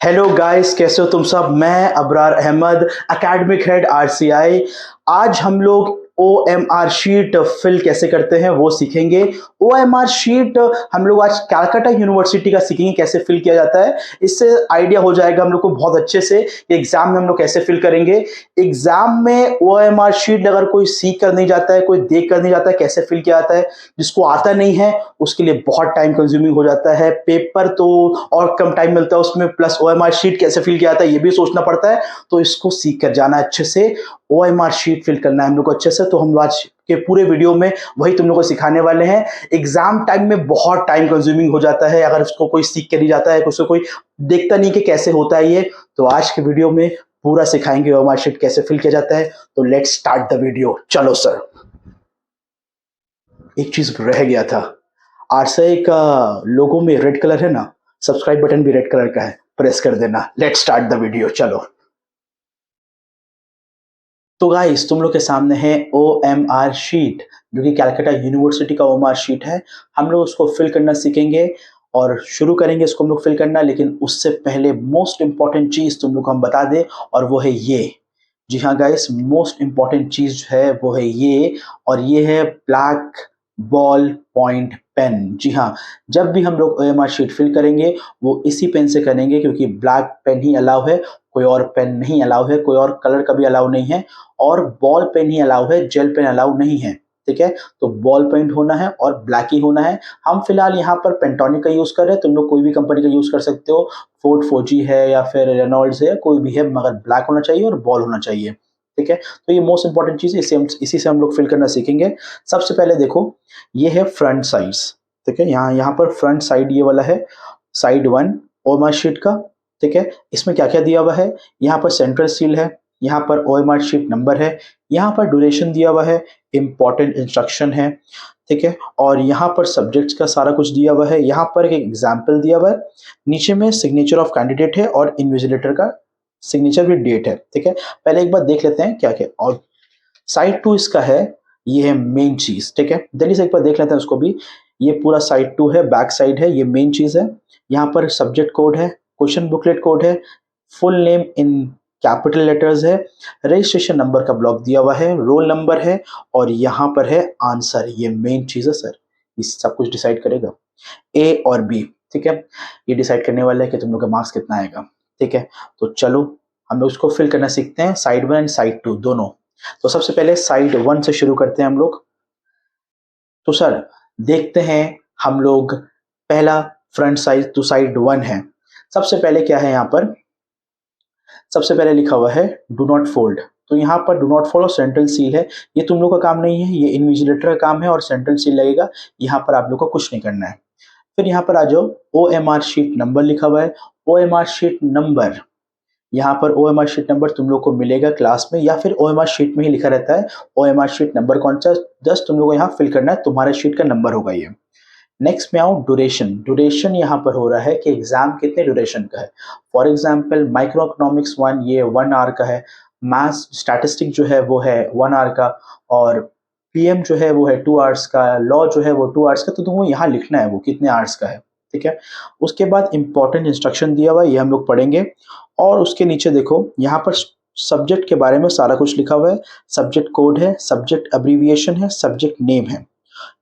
Hello guys, कैसे हो तुम सब। मैं Abrar Ahmad, academic head RCI. आज हम लोग ओएमआर शीट फिल कैसे करते हैं वो सीखेंगे। ओएमआर शीट हम लोग आज कैलकाटा यूनिवर्सिटी का सीखेंगे कैसे फिल किया जाता है। इससे आइडिया हो जाएगा हम लोग को बहुत अच्छे से कि एग्जाम में हम लोग कैसे फिल करेंगे। एग्जाम में ओएमआर शीट अगर कोई सीख कर नहीं जाता है, कोई देख कर नहीं जाता है कैसे फिल किया जाता है, जिसको आता नहीं है उसके लिए बहुत टाइम कंज्यूमिंग हो जाता है। पेपर तो और कम टाइम मिलता है उसमें, प्लस ओएमआर शीट कैसे फिल किया जाता है ये भी सोचना पड़ता है। तो इसको सीख कर जाना अच्छे से, ओएमआर शीट फिल करना है हम लोग को अच्छे से। तो हम आज के पूरे वीडियो में वही तुम लोग को सिखाने वाले हैं। एग्जाम टाइम में बहुत टाइम कंज्यूमिंग हो जाता है अगर उसको कोई सीख कर नहीं जाता है, उसको कोई देखता नहीं कि कैसे होता है ये। तो आज के वीडियो में पूरा सिखाएंगे ओएमआर शीट कैसे फिल किया जाता है। तो लेट्स स्टार्ट द वीडियो। चलो सर, एक चीज रह गया था। आरसीआई का लोगो में रेड कलर है ना, सब्सक्राइब बटन भी रेड कलर का है, प्रेस कर देना। लेट्स स्टार्ट द वीडियो, चलो। तो गाइस, तुम लोग के सामने है ओएमआर शीट, जो कि कैलकाटा यूनिवर्सिटी का ओएमआर शीट है। हम लोग उसको फिल करना सीखेंगे और शुरू करेंगे इसको हम लोग फिल करना। लेकिन उससे पहले मोस्ट इंपॉर्टेंट चीज तुम लोग को हम बता दें, और वो है ये। जी हाँ गाइस, मोस्ट इंपॉर्टेंट चीज है वो है ये, और ये है ब्लैक बॉल पॉइंट पेन। जी हाँ, जब भी हम लोग ओएमआर शीट फिल करेंगे वो इसी पेन से करेंगे, क्योंकि ब्लैक पेन ही अलाउ है, कोई और पेन नहीं अलाउ है, कोई और कलर का भी अलाउ नहीं है। और बॉल पेन ही अलाउ है, जेल पेन अलाउ नहीं है। ठीक है, तो बॉल पेन होना है और ब्लैक ही होना है। हम फिलहाल यहाँ पर पेंटोनिक का यूज कर रहे हैं, तुम लोग कोई भी कंपनी का यूज कर सकते हो। फोर्ड फोजी है या फिर रेनॉल्ड्स है, कोई भी है, मगर ब्लैक होना चाहिए और बॉल होना चाहिए। ठीक है, तो ये मोस्ट इंपॉर्टेंट चीज, इसी से हम लोग फिल करना सीखेंगे। सबसे पहले देखो, ये है फ्रंट साइज। ठीक है, यहाँ पर फ्रंट साइड ये वाला है, साइड वन ओएमआर शीट का। ठीक है, इसमें क्या क्या दिया हुआ है, यहाँ पर सेंट्रल सील है, यहाँ पर ओएमआर शीट नंबर है, यहाँ पर ड्यूरेशन दिया हुआ है, इंपॉर्टेंट इंस्ट्रक्शन है। ठीक है, और यहाँ पर सब्जेक्ट्स का सारा कुछ दिया हुआ है, यहाँ पर एक एग्जाम्पल दिया हुआ है, नीचे में सिग्नेचर ऑफ कैंडिडेट है और इन्विजिलेटर का सिग्नेचर भी डेट है। ठीक है, पहले एक बार देख लेते हैं क्या क्या। और साइड टू इसका है, ये है मेन चीज। ठीक है, जल्दी से एक बार देख लेते हैं उसको भी। ये पूरा साइड टू है, बैक साइड है, ये मेन चीज है। यहाँ पर सब्जेक्ट कोड है, क्वेश्चन बुकलेट कोड है, full name in capital letters है, रजिस्ट्रेशन नंबर का ब्लॉक दिया हुआ है, रोल नंबर है, और यहाँ पर है आंसर। ये मेन चीज है सर, ये सब कुछ डिसाइड करेगा ए और बी। ठीक है, ये डिसाइड करने वाला है कि तुम लोग का मार्क्स कितना आएगा। ठीक है, तो चलो हम लोग उसको फिल करना सीखते हैं, side one and side two दोनों। तो सबसे पहले साइड वन से शुरू करते हैं हम लोग। तो सर देखते हैं हम लोग, पहला front side two side one है। सबसे पहले क्या है यहाँ पर, सबसे पहले लिखा हुआ है डू नॉट फोल्ड। तो यहाँ पर डू नॉट फोल्ड और सेंट्रल सील है, ये तुम लोग का काम नहीं है, ये इन्विजिलेटर का काम है, और सेंट्रल सील लगेगा। यहाँ पर आप लोग को कुछ नहीं करना है। फिर यहाँ पर आ जाओ, O M R sheet number लिखा हुआ है, O M R sheet number. यहाँ पर O M R sheet number तुम लोग को मिलेगा क्लास में, या फिर ओ एम आर शीट में ही लिखा रहता है O M R sheet number कौन सा, जस्ट तुम लोग को यहाँ फिल करना है, तुम्हारे शीट का नंबर होगा ये। नेक्स्ट में आओ, ड्यूरेशन। ड्यूरेशन यहाँ पर हो रहा है कि एग्जाम कितने ड्यूरेशन का है। For example micro economics one, ये 1 आवर का है। मैथ्स स्टैटिस्टिक जो है वो है 1 आवर का, और पीएम जो है वो है 2 आवर्स का, लॉ जो है वो 2 आवर्स का। तो तुमको यहाँ लिखना है वो कितने आवर्स का है। ठीक है, उसके बाद इंपॉर्टेंट इंस्ट्रक्शन दिया हुआ है, ये हम लोग पढ़ेंगे। और उसके नीचे देखो, यहाँ पर सब्जेक्ट के बारे में सारा कुछ लिखा हुआ है, सब्जेक्ट कोड है, सब्जेक्ट अब्रीविएशन है, सब्जेक्ट नेम है।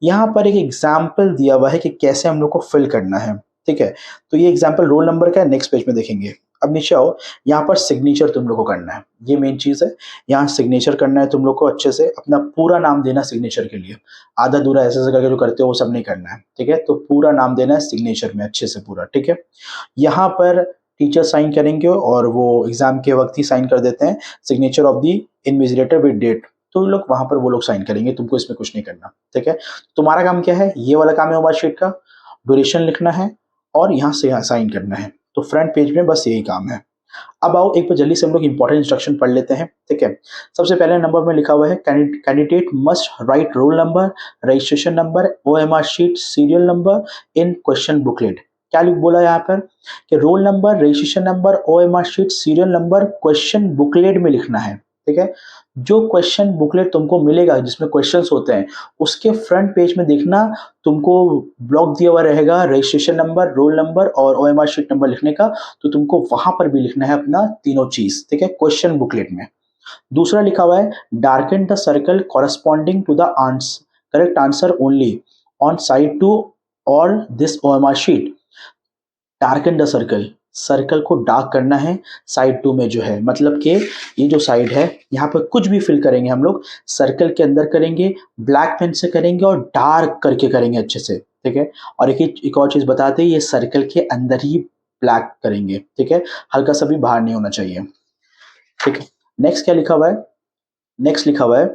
यहाँ पर एक एग्जाम्पल दिया हुआ है कि कैसे हम लोग को फिल करना है। ठीक है, तो ये एग्जाम्पल रोल नंबर का है, नेक्स्ट पेज में देखेंगे। अब नीचे आओ, यहाँ पर सिग्नेचर तुम लोग को करना है, ये मेन चीज है। यहाँ सिग्नेचर करना है तुम लोग को, अच्छे से अपना पूरा नाम देना सिग्नेचर के लिए। आधा दूरा ऐसे ऐसे करके जो करते हो वो सब नहीं करना है। ठीक है, तो पूरा नाम देना है सिग्नेचर में अच्छे से पूरा। ठीक है, यहाँ पर टीचर साइन करेंगे और वो एग्जाम के वक्त ही साइन कर देते हैं, signature of the invigilator with date. तो लोग वहां पर वो लोग साइन करेंगे, तुमको इसमें कुछ नहीं करना। ठीक है, तुम्हारा काम क्या है, ये वाला काम है ओवर शीट का, ड्यूरेशन लिखना है और यहाँ से यहाँ साइन करना है। तो फ्रंट पेज में बस यही काम है। अब आओ एक बार जल्दी से हम लोग इंपॉर्टेंट इंस्ट्रक्शन पढ़ लेते हैं। ठीक है, सबसे पहले नंबर में लिखा हुआ है candidate must write roll number, registration number, OMR sheet, serial number in question booklet. क्या बोला यहाँ पर कि roll number, registration number, OMR sheet, serial number question booklet में लिखना है। ठीक है। जो क्वेश्चन बुकलेट तुमको मिलेगा जिसमें क्वेश्चंस होते हैं, उसके फ्रंट पेज में देखना तुमको ब्लॉक दिया हुआ रहेगा रजिस्ट्रेशन नंबर, रोल नंबर और ओएमआर शीट नंबर लिखने का, तो तुमको वहां पर भी लिखना है अपना तीनों चीज, ठीक है, क्वेश्चन बुकलेट में। दूसरा लिखा हुआ है darken the circle corresponding to the correct answer only on side 2 और this OMR sheet. Darken the circle, circle को डार्क करना है साइड 2 में जो है, मतलब कि ये जो साइड है यहाँ पर कुछ भी फिल करेंगे हम लोग सर्कल के अंदर करेंगे, ब्लैक पेन से करेंगे और डार्क करके करेंगे अच्छे से, ठीक है। और एक और चीज बताते हैं, ये सर्कल के अंदर ही ब्लैक करेंगे, ठीक है, हल्का सा भी बाहर नहीं होना चाहिए, ठीक है। नेक्स्ट क्या लिखा हुआ है, नेक्स्ट लिखा हुआ है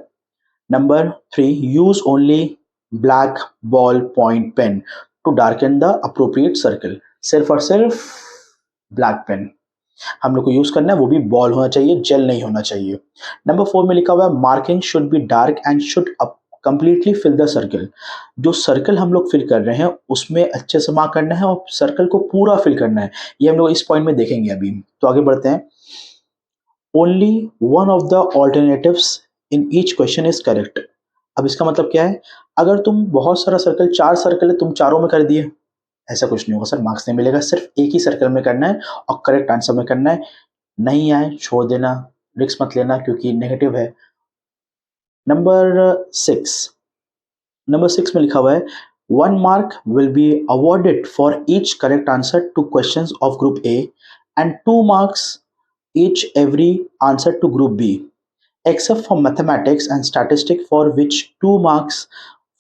number 3, use only black ball point pen to darken the appropriate circle. सिर्फ और सिर्फ ब्लैक पेन हम लोग को यूज करना है, वो भी बॉल होना चाहिए, जेल नहीं होना चाहिए। नंबर 4 में लिखा हुआ है marking should be dark and should completely fill the circle. जो सर्कल हम लोग फिल कर रहे हैं उसमें अच्छे से मार्क करना है और सर्कल को पूरा फिल करना है, ये हम लोग इस पॉइंट में देखेंगे अभी। तो आगे बढ़ते हैं। Only one of the alternatives in each question is correct. अब इसका मतलब क्या है, अगर तुम बहुत सारा सर्कल, 4 सर्कल है, तुम चारों में कर दिए, ऐसा कुछ नहीं होगा सर, मार्क्स नहीं मिलेगा, सिर्फ एक ही सर्कल में करना है और करेक्ट आंसर में करना है। नहीं आए छोड़ देना, रिस्क मत लेना क्योंकि नेगेटिव है। नंबर 6, नंबर 6 में लिखा हुआ है 1 mark will be awarded for each correct answer two questions of group A and 2 marks each every answer to group B except for mathematics and statistics for which 2 marks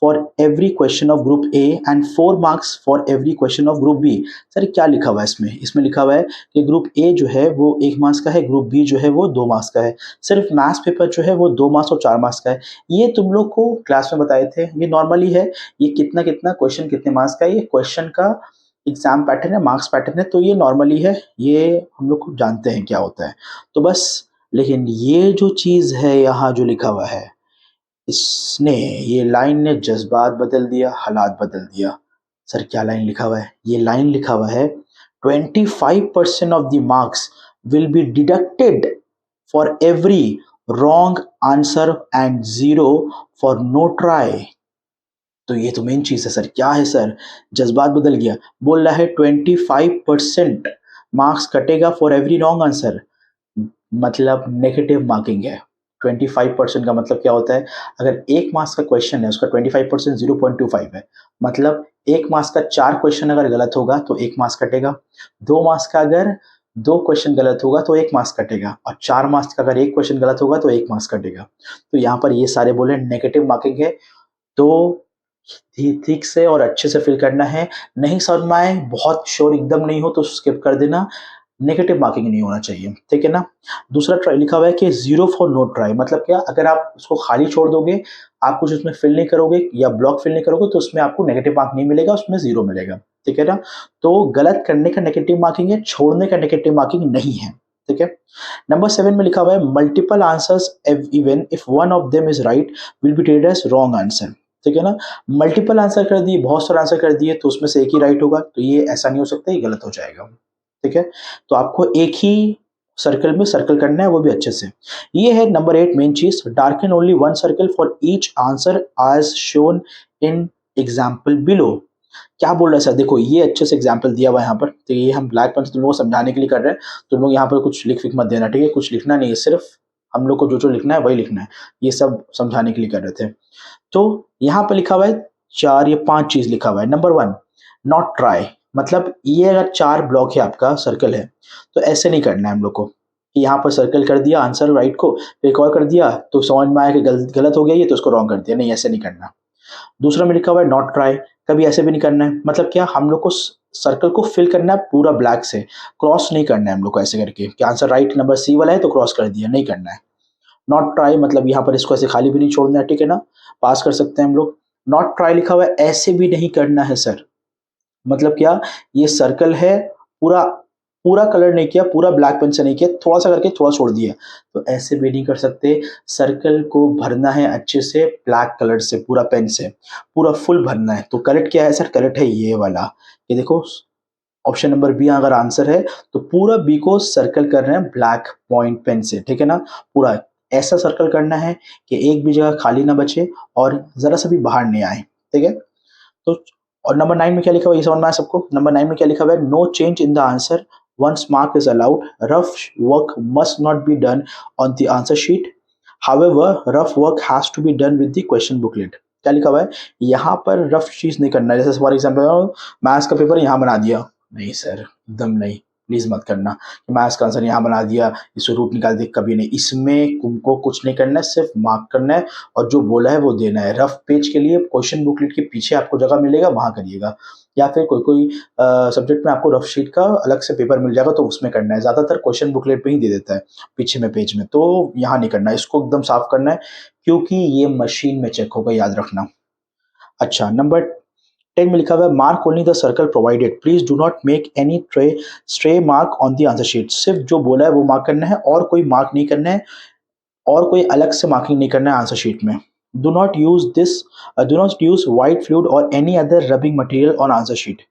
for every question of group A and 4 marks for every question of group B। Sir क्या लिखा हुआ है इसमें, इसमें लिखा हुआ है कि ग्रुप A जो है वो 1 मार्क्स का है, ग्रुप B जो है वो 2 मार्क्स का है, सिर्फ मैथ्स पेपर जो है वो 2 मार्क्स और 4 मार्क्स का है। ये तुम लोग को क्लास में बताए थे, ये नॉर्मली है, ये कितना कितना क्वेश्चन कितने मार्क्स का है, ये क्वेश्चन का एग्जाम पैटर्न है, मार्क्स पैटर्न है, तो ये नॉर्मली है, ये हम लोग को जानते हैं क्या होता है, तो बस। लेकिन ये जो चीज़ है यहाँ जो लिखा हुआ है, इसने, ये लाइन ने जज्बात बदल दिया, हालात बदल दिया। सर क्या लाइन लिखा हुआ है, ये लाइन लिखा हुआ है 25% of the marks will be deducted for every wrong answer and 0 for know try. तो ये तो मेन चीज है सर, क्या है सर, जज्बात बदल गया, बोल रहा है 25% मार्क्स कटेगा फॉर एवरी रॉन्ग आंसर, मतलब नेगेटिव मार्किंग है। 25% का मतलब क्या होता है, अगर 1 मार्क्स का क्वेश्चन है उसका 25% 0.25 है, मतलब 1 मार्क्स का 4 क्वेश्चन अगर गलत होगा तो 1 मार्क्स कटेगा, 2 मार्क्स का अगर 2 क्वेश्चन गलत होगा तो 1 मार्क्स कटेगा, और 4 मार्क्स का अगर 1 क्वेश्चन गलत होगा तो 1 मार्क्स कटेगा। तो यहाँ पर ये सारे बोले नेगेटिव मार्किंग है, तो ठीक से और अच्छे से फिल करना है। नहीं समझ में आए, बहुत श्योर एकदम नहीं हो तो स्किप कर देना, नेगेटिव मार्किंग नहीं होना चाहिए, ठीक है ना। दूसरा ट्राई लिखा हुआ है कि 0 फॉर नो ट्राई, मतलब क्या, अगर आप उसको खाली छोड़ दोगे, आप कुछ उसमें फिल नहीं करोगे या ब्लॉक फिल नहीं करोगे तो उसमें आपको नेगेटिव मार्क नहीं मिलेगा, उसमें 0 मिलेगा, ठीक है ना। तो गलत करने का नेगेटिव मार्किंग है, छोड़ने का नेगेटिव मार्किंग नहीं है, ठीक है। नंबर 7 में लिखा हुआ है multiple answers even if one of them is right will be treated as wrong answer, ठीक है ना। मल्टीपल आंसर कर दिए, बहुत सारे आंसर कर दिए तो उसमें से एक ही राइट होगा, तो ये ऐसा नहीं हो सकता, ये गलत हो जाएगा, ठीक है। तो आपको एक ही सर्कल में सर्कल करना है, वो भी अच्छे से। ये है नंबर 8 मेन चीज, darken only 1 circle for each answer as shown in example below. क्या बोल रहा है सर, देखो ये अच्छे से एग्जाम्पल दिया हुआ है यहाँ पर, तो ये हम ब्लैक पेन से तुम लोगों को समझाने के लिए कर रहे हैं, तुम लोग यहाँ पर कुछ लिख मत देना, ठीक है, कुछ लिखना नहीं है, सिर्फ हम लोग को जो जो लिखना है वही लिखना है, ये सब समझाने के लिए कर रहे थे। तो यहाँ पर लिखा हुआ है 4 या 5 चीज लिखा हुआ है। नंबर 1 नॉट ट्राई, मतलब ये अगर 4 ब्लॉक है आपका सर्कल है तो ऐसे नहीं करना है हम लोग को कि यहाँ पर सर्कल कर दिया आंसर राइट को, फिर एक और कर दिया तो समझ में आया कि गलत हो गया ये, तो उसको रॉन्ग कर दिया, नहीं ऐसे नहीं करना। दूसरा में लिखा हुआ है नॉट ट्राई, कभी ऐसे भी नहीं करना है, मतलब क्या, हम लोग को सर्कल को फिल करना है पूरा ब्लैक से, क्रॉस नहीं करना है हम लोग को ऐसे करके कि आंसर राइट नंबर सी वाला है तो क्रॉस कर दिया, नहीं करना है। नॉट ट्राई मतलब यहाँ पर इसको ऐसे खाली भी नहीं छोड़ना है, ठीक है ना, पास कर सकते हैं हम लोग। नॉट ट्राई लिखा हुआ है, ऐसे भी नहीं करना है सर, मतलब क्या, ये सर्कल है, पूरा पूरा कलर नहीं किया, पूरा ब्लैक पेन से नहीं किया, थोड़ा सा करके थोड़ा छोड़ दिया, तो ऐसे भी नहीं कर सकते। सर्कल को भरना है अच्छे से ब्लैक कलर से, पूरा पेन से पूरा फुल भरना है। तो करेक्ट क्या है सर, करेक्ट है ये वाला, ये देखो ऑप्शन नंबर बी अगर आंसर है तो पूरा बी को सर्कल कर रहे हैं ब्लैक पॉइंट पेन से, ठीक है ना, पूरा ऐसा सर्कल करना है कि एक भी जगह खाली ना बचे और ज़रा सा भी बाहर नहीं आए, ठीक है? तो और नंबर 9 में क्या लिखा हुआ है ये समझ में आया सबको? नंबर 9 में क्या लिखा हुआ है? No change in the answer once mark is allowed, rough work must not be done on the answer sheet, however rough work has to be done with the question booklet. क्या लिखा हुआ है? यहाँ पर रफ चीज़ नहीं करना है, जैसे फॉर एग्जांपल मैथ्स का पेपर यहाँ बना दिया, नहीं सर, एकदम नहीं, प्लीज़ मत करना। मैथ्स का आंसर यहाँ बना दिया, इससे रूट निकाल दिया, कभी नहीं। इसमें तुमको कुछ नहीं करना है, सिर्फ मार्क करना है और जो बोला है वो देना है। रफ पेज के लिए क्वेश्चन बुकलेट के पीछे आपको जगह मिलेगा, वहाँ करिएगा, या फिर कोई सब्जेक्ट में आपको रफ शीट का अलग से पेपर मिल जाएगा तो उसमें करना है। ज़्यादातर क्वेश्चन बुकलेट पे ही दे देता है पीछे में पेज में, तो यहाँ नहीं करना है, इसको एकदम साफ करना है क्योंकि ये मशीन में चेक होगा, याद रखना। अच्छा, नंबर 10 में लिखा हुआ है mark only the circle provided, please do not make any stray mark on the answer sheet. सिर्फ जो बोला है वो मार्क करना है और कोई मार्क नहीं करना है और कोई अलग से मार्किंग नहीं करना है आंसर शीट में। Do not use white fluid और any other rubbing material on answer sheet.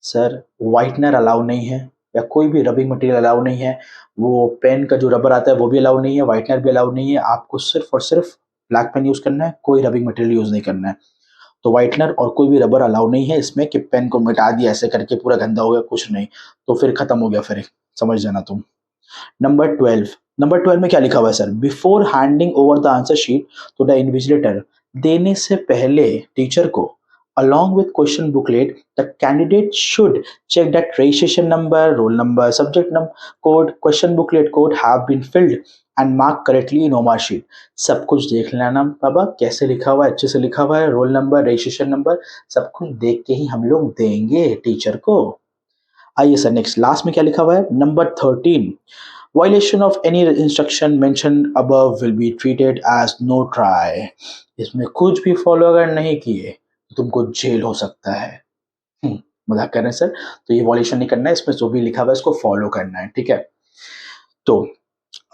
Sir whitener allow नहीं है या कोई भी रबिंग मटेरियल अलाउ नहीं है, वो पेन का जो रबर आता है वो भी अलाउ नहीं है, व्हाइटनर भी अलाउ नहीं है, आपको सिर्फ और सिर्फ ब्लैक पेन यूज़ करना है, कोई रबिंग मटेरियल यूज़ नहीं करना है। तो व्हाइटनर और कोई भी रबर अलाउ नहीं है इसमें कि पेन को मिटा दिया ऐसे करके पूरा गंदा हो गया, कुछ नहीं, तो फिर खत्म हो गया, फिर समझ जाना तुम। नंबर 12 में क्या लिखा हुआ है sir? Before handing over the answer sheet to the invigilator, देने से पहले टीचर को along with question booklet, the candidate should check that registration number, roll number, subject code, question booklet code have been filled and marked correctly in OMR sheet। सब कुछ देख लेना बाबा, कैसे लिखा हुआ है, अच्छे से लिखा हुआ है, रोल नंबर, रजिस्ट्रेशन नंबर, सब कुछ देख के ही हम लोग देंगे टीचर को। आइए सर नेक्स्ट, लास्ट में क्या लिखा हुआ है? Number 13, violation of any instruction mentioned above will be treated as no try. इसमें कुछ भी फॉलो अगर नहीं किए तो तुमको जेल हो सकता है। मजाक कर रहे हैं सर? तो ये वायलेशन नहीं करना है, इसमें जो भी लिखा हुआ है इसको फॉलो करना है, ठीक है? तो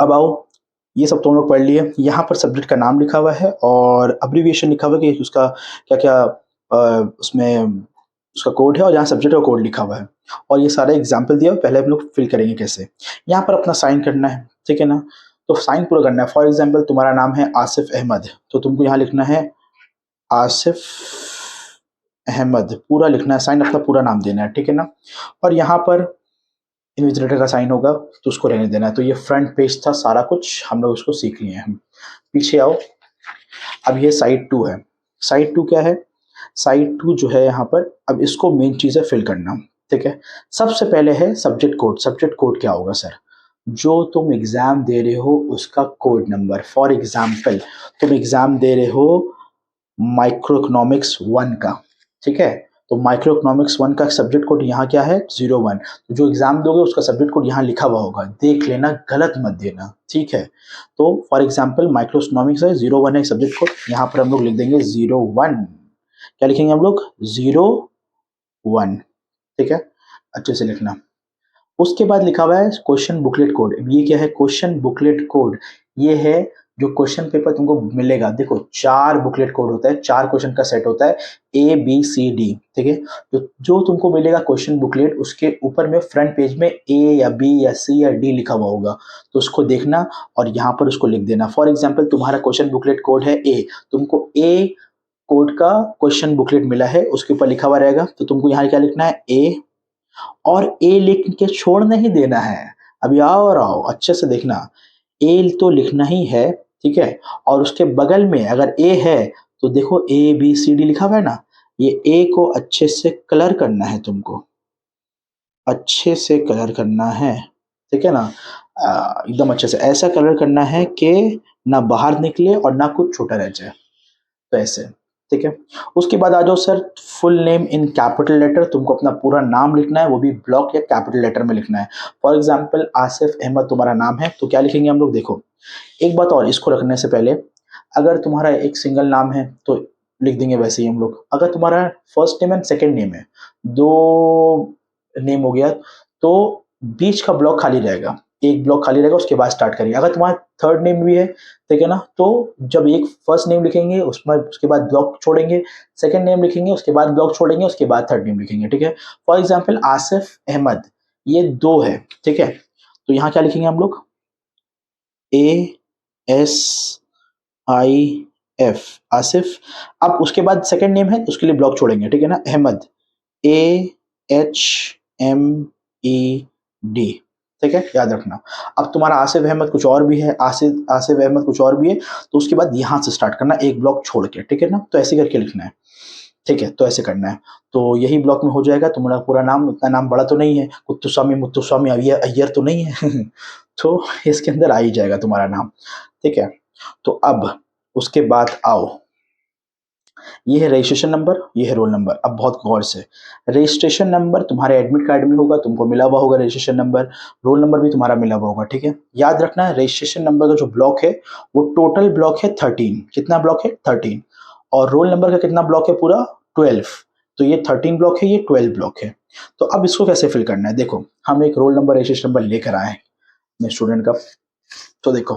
अब आओ, ये सब तुम लोग पढ़ लिए, यहाँ पर सब्जेक्ट का नाम लिखा हुआ है और अब्रीविएशन लिखा हुआ है कि उसका क्या क्या उसमें उसका कोड है और यहाँ सब्जेक्ट का कोड लिखा हुआ है और ये सारा एग्जाम्पल दिया, पहले हम लोग फिल करेंगे कैसे। यहाँ पर अपना साइन करना है, ठीक है ना? तो साइन पूरा करना है। फॉर एग्जाम्पल तुम्हारा नाम है आसिफ अहमद, तो तुमको यहाँ लिखना है आसिफ अहमद, पूरा लिखना है, साइन अपना पूरा नाम देना है, ठीक है ना? और यहाँ पर इन्विजिलेटर का साइन होगा तो उसको रहने देना है। तो ये फ्रंट पेज था, सारा कुछ हम लोग इसको सीख लिए हैं। पीछे आओ, अब ये साइड 2 है। साइड 2 क्या है? साइड 2 जो है यहाँ पर, अब इसको मेन चीज़ है फिल करना, ठीक है? सबसे पहले है सब्जेक्ट कोड। सब्जेक्ट कोड क्या होगा सर? जो तुम एग्जाम दे रहे हो उसका कोड नंबर। फॉर एग्जाम्पल तुम एग्जाम दे रहे हो माइक्रो इकोनॉमिक्स 1 का, ठीक है? तो माइक्रो इकोनॉमिक्स 1 का सब्जेक्ट कोड यहाँ क्या है? 01। तो जो एग्जाम दोगे उसका सब्जेक्ट कोड यहाँ लिखा हुआ होगा, देख लेना, गलत मत देना, ठीक है? तो फॉर एग्जाम्पल माइक्रो इकोनॉमिक्स है, 01 है सब्जेक्ट कोड, यहाँ पर हम लोग लिख देंगे 01। क्या लिखेंगे हम लोग? 01, ठीक है? अच्छे से लिखना। उसके बाद लिखा हुआ है क्वेश्चन बुकलेट कोड। ये क्या है? क्वेश्चन बुकलेट कोड ये है जो क्वेश्चन पेपर तुमको मिलेगा। देखो 4 बुकलेट कोड होता है, 4 क्वेश्चन का सेट होता है, ABCD, ठीक है? तो जो तुमको मिलेगा क्वेश्चन बुकलेट, उसके ऊपर में फ्रंट पेज में A या B या C या D लिखा हुआ होगा, तो उसको देखना और यहाँ पर उसको लिख देना। फॉर एग्जाम्पल तुम्हारा क्वेश्चन बुकलेट कोड है A, तुमको A कोड का क्वेश्चन बुकलेट मिला है, उसके ऊपर लिखा हुआ रहेगा, तो तुमको यहाँ क्या लिखना है? A, और ए लिख के छोड़ नहीं देना है। अभी आओ और आओ, अच्छे से देखना, ए तो लिखना ही है, ठीक है? और उसके बगल में अगर ए है तो देखो ABCD लिखा हुआ है ना, ये ए को अच्छे से कलर करना है तुमको, अच्छे से कलर करना है, ठीक है ना? एकदम अच्छे से ऐसा कलर करना है कि ना बाहर निकले और ना कुछ छोटा रह जाए, तो ऐसे, ठीक है? उसके बाद आ जाओ sir, full name in capital letter, तुमको अपना पूरा नाम लिखना है, वो भी ब्लॉक या कैपिटल लेटर में लिखना है। फॉर एग्जाम्पल आसिफ अहमद तुम्हारा नाम है, तो क्या लिखेंगे हम लोग? देखो एक बात और, इसको रखने से पहले अगर तुम्हारा एक सिंगल नाम है तो लिख देंगे वैसे ही हम लोग। अगर तुम्हारा first name and second name है, 2 नेम हो गया, तो बीच का ब्लॉक खाली रहेगा, एक ब्लॉक खाली रहेगा, उसके बाद स्टार्ट करिए। अगर तुम्हारा थर्ड नेम भी है, ठीक है ना, तो जब एक फर्स्ट नेम लिखेंगे उसमें उसके बाद ब्लॉक छोड़ेंगे, सेकंड नेम लिखेंगे उसके बाद ब्लॉक छोड़ेंगे, उसके बाद थर्ड नेम लिखेंगे, ठीक है? फॉर एग्जांपल आसिफ अहमद, ये 2 है, ठीक है? तो यहाँ क्या लिखेंगे हम लोग? A ASIF, Asif. अब उसके बाद सेकंड नेम है, उसके लिए ब्लॉक छोड़ेंगे, ठीक है ना, अहमद, AHMED, ठीक है, याद रखना। अब तुम्हारा आसिफ अहमद कुछ और भी है, आसिफ आसिफ अहमद कुछ और भी है, तो उसके बाद यहाँ से स्टार्ट करना, एक ब्लॉक छोड़ के, ठीक है ना, तो ऐसे करके लिखना है, ठीक है, तो ऐसे करना है। तो यही ब्लॉक में हो जाएगा तुम्हारा पूरा नाम, इतना नाम बड़ा तो नहीं है, कुत्तुस्वामी मुत्तुस्वामी अय्यर अय्यर तो नहीं है तो इसके अंदर आ ही जाएगा तुम्हारा नाम, ठीक है। तो अब उसके बाद आओ, ये है रजिस्ट्रेशन नंबर, ये है रोल नंबर। अब बहुत गौर से, रजिस्ट्रेशन नंबर तुम्हारे एडमिट कार्ड में होगा, तुमको मिला हुआ होगा रजिस्ट्रेशन नंबर, रोल नंबर भी तुम्हारा मिला हुआ होगा, ठीक है। याद रखना रजिस्ट्रेशन नंबर का जो ब्लॉक है वो टोटल ब्लॉक है 13, कितना ब्लॉक है 13, और रोल नंबर का कितना ब्लॉक है पूरा 12, तो ये 13 ब्लॉक है, ये 12 ब्लॉक है। तो अब इसको कैसे फिल करना है, देखो हम एक रोल नंबर रजिस्ट्रेशन नंबर लेकर आए अपने स्टूडेंट का, तो देखो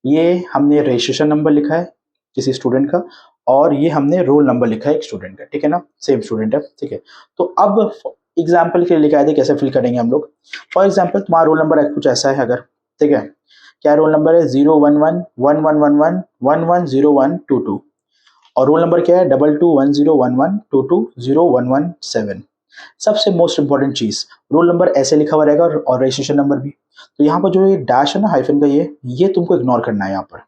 ये हमने रजिस्ट्रेशन नंबर लिखा है किसी स्टूडेंट का, और ये हमने रोल नंबर लिखा है एक स्टूडेंट का, ठीक है ना, सेम स्टूडेंट है, ठीक है। तो अब एग्जाम्पल के लिए लिखा है कैसे फिल करेंगे हम लोग। फॉर एग्जाम्पल तुम्हारा रोल नंबर कुछ ऐसा है अगर, ठीक है, क्या रोल नंबर है 01111110102 और रोल नंबर क्या है 221011220117। सबसे मोस्ट इंपॉर्टेंट चीज, रोल नंबर ऐसे लिखा हुआ रहेगा और रजिस्ट्रेशन नंबर भी। तो यहाँ पर जो ये डैश है ना हाइफन का, ये तुमको इग्नोर करना है यहाँ पर।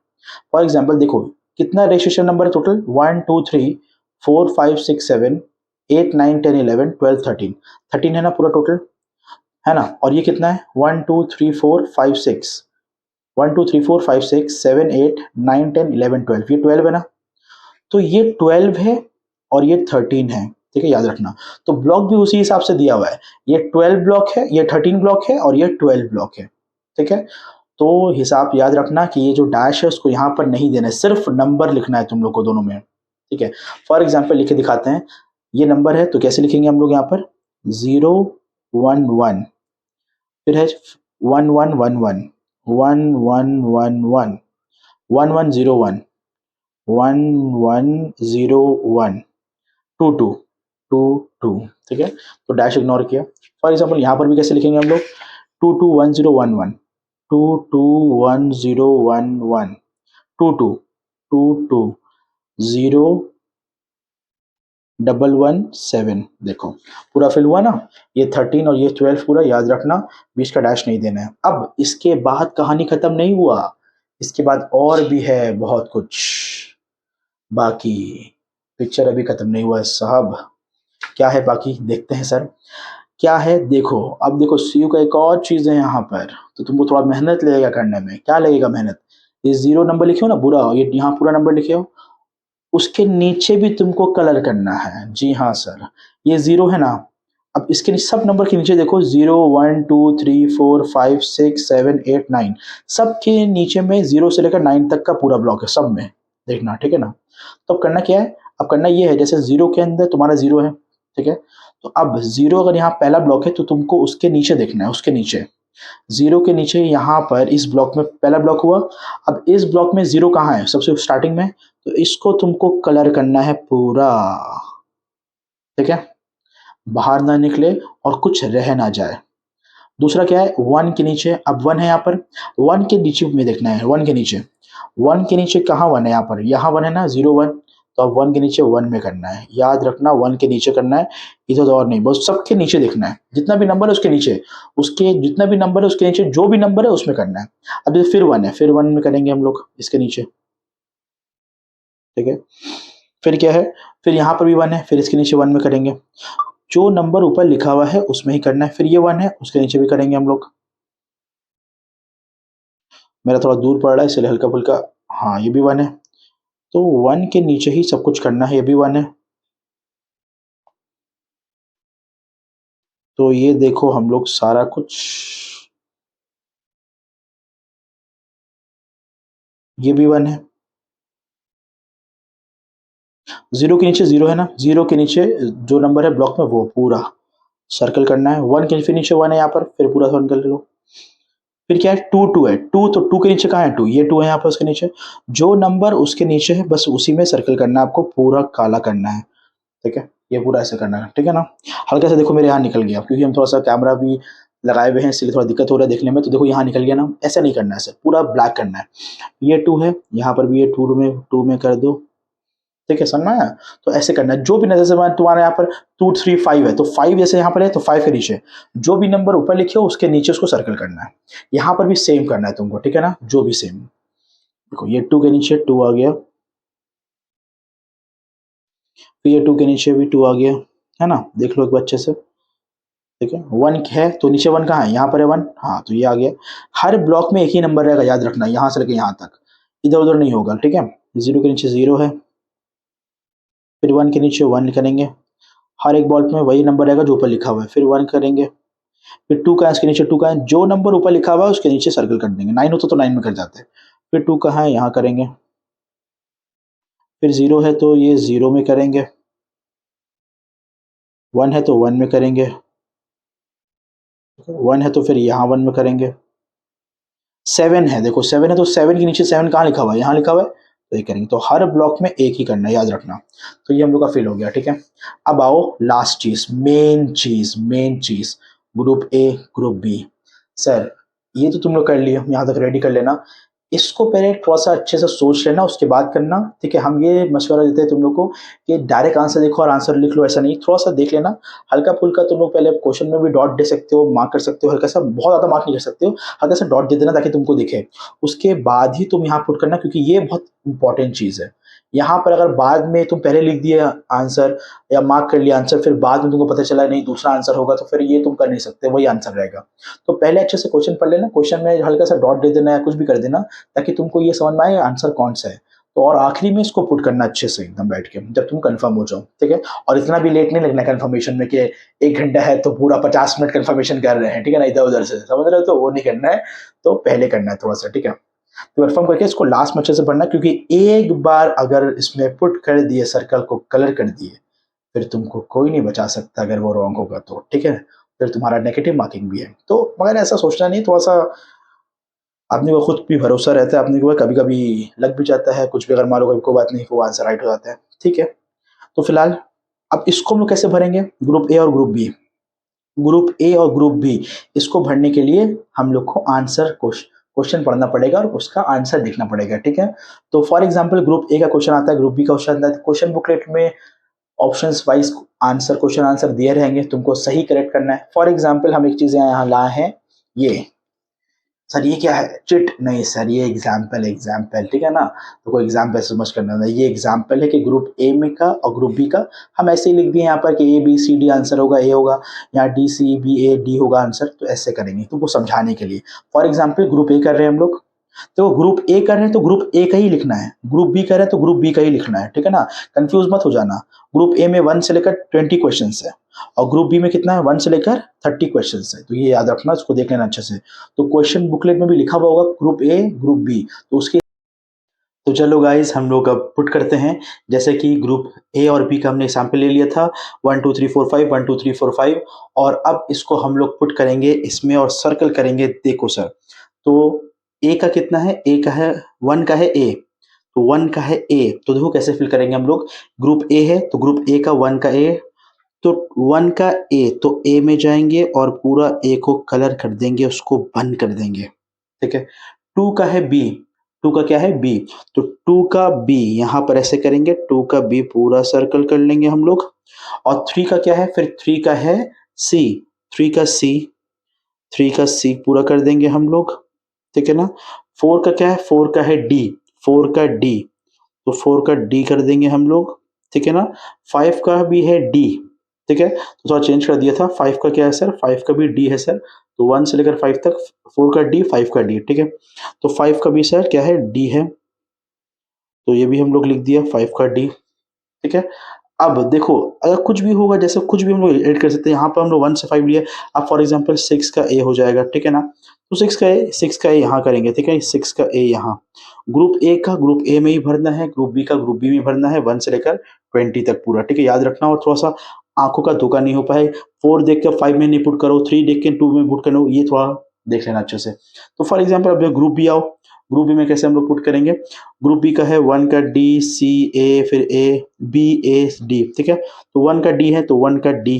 फॉर एग्जाम्पल देखो कितना रजिस्ट्रेशन नंबर है टोटल, 1 2 3 4 5 6 7 8 9 10 11 12 13, 13 है ना पूरा टोटल, है ना। और ये कितना है 1 2 3 4 5 6 1 2 3 4 5 6 7 8 9 10 11 12, ये 12 है ना। तो ये 12 है और ये 13 है, ठीक है, याद रखना। तो ब्लॉक भी उसी हिसाब से दिया हुआ है, ये 12 ब्लॉक है, ये 13 ब्लॉक है और ये 12 ब्लॉक है, ठीक है। तो हिसाब याद रखना कि ये जो डैश है उसको यहाँ पर नहीं देना है, सिर्फ नंबर लिखना है तुम लोग को दोनों में, ठीक है। फॉर एग्जाम्पल लिख के दिखाते हैं, ये नंबर है तो कैसे लिखेंगे हम लोग यहाँ पर 011, फिर है 1111 1111 1101 1101 22 22, ठीक है। तो डैश इग्नोर किया। फॉर एग्जाम्पल यहाँ पर भी कैसे लिखेंगे हम लोग 221011 221011 22220117, देखो पूरा फिल हुआ ना, ये 13 और ये 12 पूरा, याद रखना बीच का डैश नहीं देना है। अब इसके बाद कहानी खत्म नहीं हुआ, इसके बाद और भी है बहुत कुछ बाकी, पिक्चर अभी खत्म नहीं हुआ है साहब। क्या है बाकी देखते हैं सर, क्या है देखो। अब देखो सीयू का एक और चीज है यहाँ पर, तो तुमको थोड़ा मेहनत लगेगा करने में। क्या लगेगा मेहनत, ये 0 नंबर लिखे हो ना पूरा, ये यहाँ पूरा नंबर लिखे हो, उसके नीचे भी तुमको कलर करना है। जी हाँ सर, ये 0 है ना, अब इसके सब नंबर के नीचे देखो 0 1 2 3 4 5 6 7 8 9, सब के नीचे में 0 से लेकर 9 तक का पूरा ब्लॉक है सब में, देखना, ठीक है ना। तो अब करना क्या है, अब करना ये है जैसे 0 के अंदर तुम्हारा 0 है, ठीक है। तो अब 0 अगर यहाँ पहला ब्लॉक है तो तुमको उसके नीचे देखना है, उसके नीचे 0 के नीचे यहाँ पर इस ब्लॉक में पहला ब्लॉक हुआ। अब इस ब्लॉक में 0 कहाँ है, सबसे स्टार्टिंग में, तो इसको तुमको कलर करना है पूरा, ठीक है, बाहर ना निकले और कुछ रह ना जाए। दूसरा क्या है 1 के नीचे, अब 1 है यहाँ पर, 1 के नीचे में देखना है, 1 के नीचे, 1 के नीचे कहाँ 1 है, यहाँ पर, यहाँ 1 है ना 0 1, तो अब 1 के नीचे 1 में करना है, याद रखना 1 के नीचे करना है, इधर तो और नहीं, बस सबके नीचे देखना है, जितना भी नंबर है उसके नीचे, उसके जितना भी नंबर है उसके नीचे जो भी नंबर है उसमें करना है। अब ये फिर 1 है, फिर 1 में करेंगे हम लोग इसके नीचे, ठीक है। फिर क्या है, फिर यहाँ पर भी 1 है, फिर इसके नीचे 1 में करेंगे, जो नंबर ऊपर लिखा हुआ है उसमें ही करना है। फिर ये 1 है, उसके नीचे भी करेंगे हम लोग, मेरा थोड़ा दूर पड़ रहा है इसलिए हल्का फुल्का, हाँ ये भी 1 है, तो 1 के नीचे ही सब कुछ करना है, ये भी 1 है। तो ये देखो हम लोग सारा कुछ, ये भी 1 है, 0 के नीचे 0 है ना, 0 के नीचे जो नंबर है ब्लॉक में वो पूरा सर्कल करना है। 1 के फिर नीचे 1 है यहाँ पर, फिर पूरा सर्कल कर लो। फिर क्या है 2 2 है, 2 तो 2 के नीचे कहाँ है 2, ये 2 है यहाँ पर, उसके नीचे जो नंबर उसके नीचे है बस उसी में सर्कल करना है, आपको पूरा काला करना है, ठीक है। ये पूरा ऐसे करना है, ठीक है ना। हल्का से देखो मेरे यहाँ निकल गया क्योंकि हम थोड़ा सा कैमरा भी लगाए हुए हैं, इसलिए थोड़ा दिक्कत हो रहा है देखने में। तो देखो यहाँ निकल गया ना, ऐसा नहीं करना है सर, पूरा ब्लैक करना है। ये 2 है, यहाँ पर भी ये 2 में कर दो, ठीक है, समझ में आया? तो ऐसे करना है, जो भी नज़र से तुम्हारे यहाँ पर 2, 3, 5 है, तो 5 जैसे यहाँ पर है तो 5 के नीचे जो भी नंबर ऊपर लिखे हो उसके नीचे उसको सर्कल करना है। यहाँ पर भी सेम करना है तुमको, ठीक है ना, जो भी सेम। देखो ये 2 के नीचे 2 आ गया, फिर ये 2 के नीचे भी 2 आ गया, है ना, देख लो एक बार अच्छे से, ठीक है। 1 है तो नीचे 1 कहाँ है, यहाँ पर है 1, हाँ तो ये आ गया। हर ब्लॉक में एक ही नंबर रहेगा, याद रखना, यहाँ से लेके यहाँ तक, इधर उधर नहीं होगा, ठीक है। 0 के नीचे 0 है, फिर 1 के नीचे 1 करेंगे, हर एक बॉल में वही नंबर रहेगा जो ऊपर लिखा हुआ है, फिर 1 करेंगे, फिर 2 का है, इसके नीचे 2 का है, जो नंबर ऊपर लिखा हुआ है उसके नीचे सर्कल कर देंगे। 9 होता तो 9 में कर जाते हैं, फिर 2 कहाँ है, यहाँ करेंगे, फिर 0 है तो ये 0 में करेंगे, 1 है तो 1 में करेंगे, 1 है तो फिर यहाँ 1 में करेंगे, 7 है, देखो 7 है तो 7 के नीचे 7 कहाँ लिखा हुआ है, यहाँ लिखा हुआ है, तो ये करेंगे। तो हर ब्लॉक में एक ही करना है, याद रखना। तो ये हम लोग का फिल हो गया, ठीक है। अब आओ लास्ट चीज, मेन चीज, group A group B. Sir ये तो तुम लोग कर लिए, यहाँ तक रेडी कर लेना, इसको पहले थोड़ा सा अच्छे से सोच लेना, उसके बाद करना, ठीक है। हम ये मशवरा देते हैं तुम लोग को कि डायरेक्ट आंसर देखो और आंसर लिख लो, ऐसा नहीं, थोड़ा सा देख लेना, हल्का फुल्का तुम लोग पहले क्वेश्चन में भी डॉट दे सकते हो, मार्क कर सकते हो, हल्का सा, बहुत ज़्यादा मार्क नहीं कर सकते हो, हल्का सा डॉट दे देना ताकि तुमको दिखे, उसके बाद ही तुम यहाँ पुट करना, क्योंकि ये बहुत इंपॉर्टेंट चीज़ है। यहाँ पर अगर बाद में तुम पहले लिख दिए आंसर या मार्क कर लिया आंसर, फिर बाद में तुमको पता चला नहीं दूसरा आंसर होगा, तो फिर ये तुम कर नहीं सकते, वही आंसर रहेगा। तो पहले अच्छे से क्वेश्चन पढ़ लेना, क्वेश्चन में हल्का सा डॉट दे देना या कुछ भी कर देना, ताकि तुमको ये समझ में आए आंसर कौन सा है। तो और आखिरी में इसको पुट करना अच्छे से एकदम बैठ के, जब तुम कंफर्म हो जाओ, ठीक है। और इतना भी लेट नहीं लगना कंफर्मेशन में कि 1 घंटा है तो पूरा 50 मिनट कंफर्मेशन कर रहे हैं, ठीक है ना, इधर उधर से, समझ रहे हो, तो वो नहीं करना है, तो पहले करना है थोड़ा सा, ठीक है। तो कंफर्म करके इसको लास्ट में अच्छे से पढ़ना, क्योंकि एक बार अगर इसमें पुट कर दिए, सर्कल को कलर कर दिए, फिर तुमको कोई नहीं बचा सकता अगर वो रॉन्ग होगा तो, ठीक है। फिर तुम्हारा नेगेटिव मार्किंग भी है, तो मगर ऐसा सोचना नहीं, थोड़ा सा आदमी को खुद भी भरोसा रहता है अपने को, कभी कभी लग भी जाता है, कुछ भी अगर मारो कोई बात नहीं, वो आंसर राइट हो जाता है, ठीक है। तो फिलहाल अब इसको हम लोग कैसे भरेंगे, ग्रुप ए और ग्रुप बी, ग्रुप ए और ग्रुप बी, इसको भरने के लिए हम लोग को आंसर क्वेश्चन पढ़ना पड़ेगा और उसका आंसर देखना पड़ेगा, ठीक है। तो फॉर एग्जांपल ग्रुप ए का क्वेश्चन आता है, ग्रुप बी का क्वेश्चन आता है, क्वेश्चन बुकलेट में options wise answer, question answer दिए रहेंगे, तुमको सही करेक्ट करना है। फॉर एग्जांपल हम एक चीज यहाँ लाए हैं, ये सर ये क्या है, चिट नहीं सर, ये एग्जाम्पल, ठीक है ना, तो कोई एग्जाम्पल समझ करना है, ये एग्जाम्पल है कि ग्रुप ए में का और ग्रुप बी का हम ऐसे ही लिख दिए यहाँ पर कि A B C D answer होगा, ए होगा, यहाँ D C B A D होगा आंसर, तो ऐसे करेंगे तुमको समझाने के लिए। फॉर एग्जाम्पल ग्रुप ए कर रहे हैं हम लोग, तो ग्रुप ए कर रहे हैं तो ग्रुप ए का ही लिखना है, ग्रुप बी कर रहे हैं तो ग्रुप बी का ही लिखना है, ठीक है ना, कंफ्यूज मत हो जाना। ग्रुप ए में 1 से लेकर 20 क्वेश्चन है और ग्रुप बी में कितना है, 1 से लेकर 30 क्वेश्चन है, तो ये याद रखना, इसको देख लेना अच्छे से। तो क्वेश्चन बुकलेट में भी लिखा हुआ होगा ग्रुप ए ग्रुप बी, तो उसके, तो चलो गाइज हम लोग अब पुट करते हैं। जैसे कि ग्रुप ए और बी का हमने एग्जाम्पल ले लिया था, 1 2 3 4 5, 1 2 3 4 5, और अब इसको हम लोग पुट करेंगे इसमें और सर्कल करेंगे। देखो सर, तो ए का कितना है, ए का है 1 का है ए, तो 1 का है ए, तो देखो कैसे फिल करेंगे हम लोग, ग्रुप ए है तो ग्रुप ए का 1 का ए, तो 1 का ए, तो ए में जाएंगे और पूरा ए को कलर कर देंगे, उसको बंद कर देंगे, ठीक है। 2 का है बी, 2 का क्या है बी, तो 2 का बी यहाँ पर ऐसे करेंगे, 2 का बी पूरा सर्कल कर लेंगे हम लोग। और 3 का क्या है, फिर 3 का है सी, 3 का सी, 3 का सी पूरा कर देंगे हम लोग, ठीक है ना। 4 का क्या है, 4 का है डी, 4 का डी, तो 4 का डी कर देंगे हम लोग, ठीक है ना। 5 का भी है डी, ठीक है, तो थोड़ा चेंज कर दिया था। 5 का क्या है सर, 5 का भी डी है सर, तो 1 से लेकर 5 तक 4 का डी 5 का डी, ठीक है। तो 5 का भी सर क्या है, डी है, तो ये भी हम लोग लिख दिया 5 का डी, ठीक है। अब देखो अगर कुछ भी होगा, जैसे कुछ भी हम लोग ऐड कर सकते हैं, यहाँ पर हम लोग 1 से 5 लिए, अब फॉर एग्जांपल 6 का ए हो जाएगा, ठीक है ना, तो 6 का ए यहाँ करेंगे, ठीक है, 6 का ए यहाँ। ग्रुप ए का ग्रुप ए में ही भरना है, ग्रुप बी का ग्रुप बी में भरना है, 1 से लेकर 20 तक पूरा, ठीक है, याद रखना। और थोड़ा सा आंखों का धोखा नहीं हो पाए, 4 देख कर 5 में नहीं पुट करो, 3 देख के 2 में पुट करो, ये थोड़ा देख लेना अच्छे से। तो फॉर एग्जाम्पल अब ग्रुप बी आओ, ग्रुप बी में कैसे हम लोग पुट करेंगे, ग्रुप बी का है 1 का डी सी ए, फिर ए बी ए डी, ठीक है, तो 1 का डी है तो 1 का डी,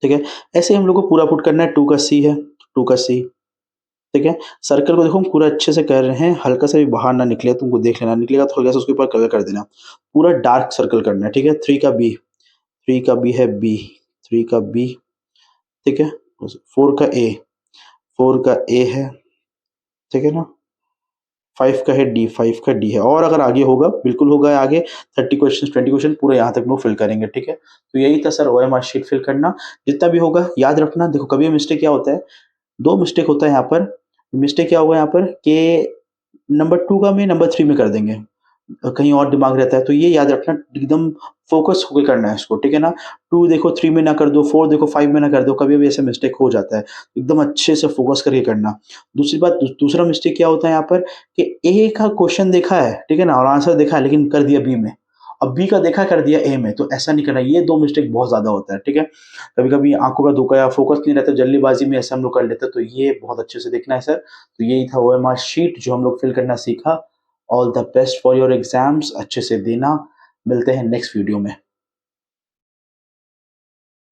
ठीक है? ऐसे ही हम लोग को पूरा पुट करना है, 2 का C है, 2 का C, ठीक है? सर्कल को देखो हम पूरा अच्छे से कर रहे हैं, हल्का-सा भी बाहर ना निकले, तुमको देख लेना, निकलेगा तो हल्का-सा उसके ऊपर कलर कर देना। पूरा डार्क सर्कल करना है, ठीक है? 3 का B, 3 का B है B, 3 का B, ठीक है? 4 का A, 4 का A है, ठीक है ना? 5 का है D, 5 का D है, और अगर आगे होगा, बिल्कुल होगा आगे, 30 क्वेश्चंस, 20 क्वेश्चन पूरा यहाँ तक हम लोग फिल करेंगे, ठीक है? तो यही था सर ओएमआर शीट फिल करना। जितना भी होगा याद रखना, देखो कभी मिस्टेक क्या होता है, 2 मिस्टेक होता है यहाँ पर। मिस्टेक क्या होगा यहाँ पर कि नंबर 2 का मैं नंबर 3 में कर देंगे। कहीं और दिमाग रहता है, तो ये याद रखना, एकदम फ़ोकस होके करना है इसको, ठीक है ना? 2 देखो 3 में ना कर दो, 4 देखो 5 में ना कर दो, कभी-कभी ऐसा मिस्टेक हो जाता है। एकदम अच्छे से फ़ोकस करके करना। दूसरी बात, दूसरा मिस्टेक क्या होता है यहाँ पर कि ए का क्वेश्चन देखा है, ठीक है ना? और आंसर देखा है, लेकिन कर दिया बी में। अब बी का देखा, कर दिया ए में, तो ऐसा नहीं करना। ये 2 मिस्टेक बहुत ज़्यादा होता है, ठीक है? कभी-कभी आँखों का धोखा या फ़ोकस नहीं रहता, जल्दीबाज़ी में ऐसा हम लोग कर लेते हैं, तो ये बहुत अच्छे से देखना है सर। तो यही था ओएमआर शीट जो हम लोग फिल करना सीखा। All the best for your exams, अच्छे से देना। मिलते हैं नेक्स्ट वीडियो में।